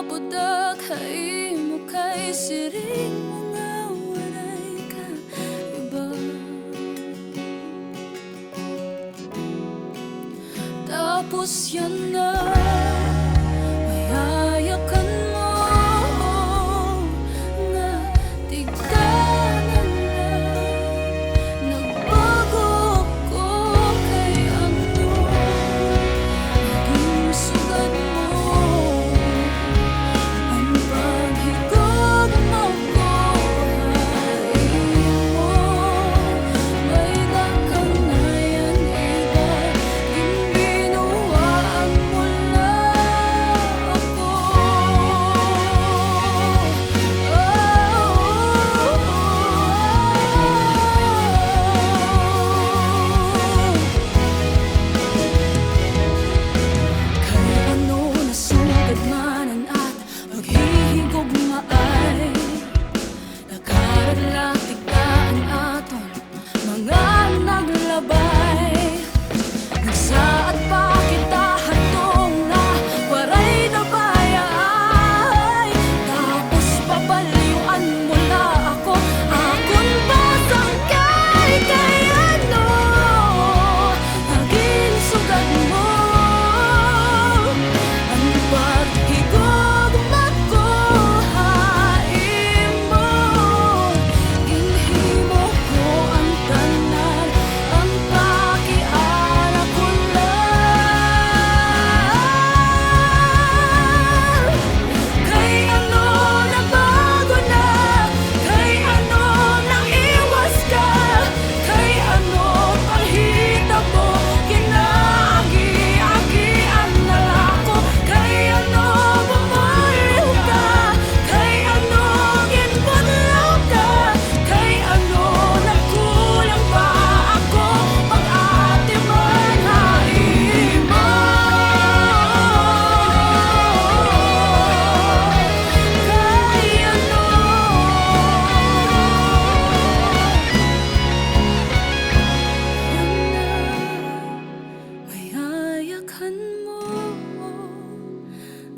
budak haimo kay siring mga walay ka iba. Tapos yan na mayayakan mo nga tigdanan na nagbago ako kay ano naging sugat mo. Ang paghigog mo ko hain mo may nakanayan iba. Ginbinuwaan mo lang ako. Kaya ano nasugad manan at paghihigog maay nakaraglag tigdaan aton mga naglabay. Nagsaad pa kita hatong na waray na bayay. Tapos papaliwan mo na ako. Akon pasangkay kay ano naging sugat mo. Ang paghigog makuhain mo. Ginhimo ko ang tanan. Ang pakiara ko lang. Kay ano nabago na. Kay ano naiwas ka. Kay ano panghitabo kinaagi-agian na ako. Kay ano bumaliw ka. Kay ano ginbudlaw ka. Kay ano nagkulang pa ako pag-ati man hain mo. Kay ano mayayakan mo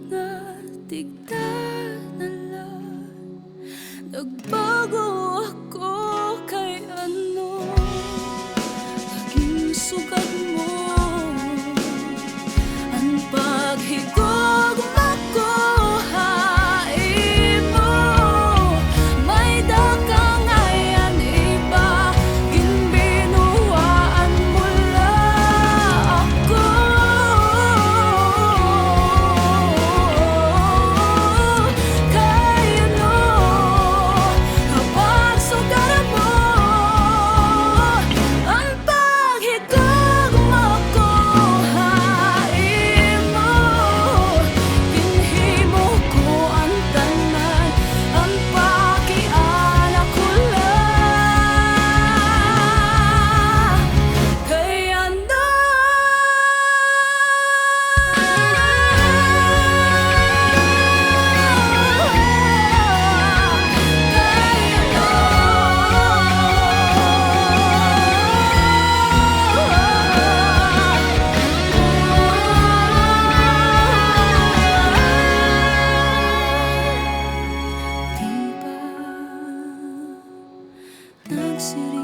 nga tigdanan lang nagbago ako kay ano naging sugat mo. Ang paghigog makuhain mo may dakangayan iba. Ginbinuwaan mo lang ako. Kay ano kapag sugaran mo ang paghigog makuhain mo. Ginhimo ko ang tanan. Ang pakiana ko lang. Kay ano di ba nagsiring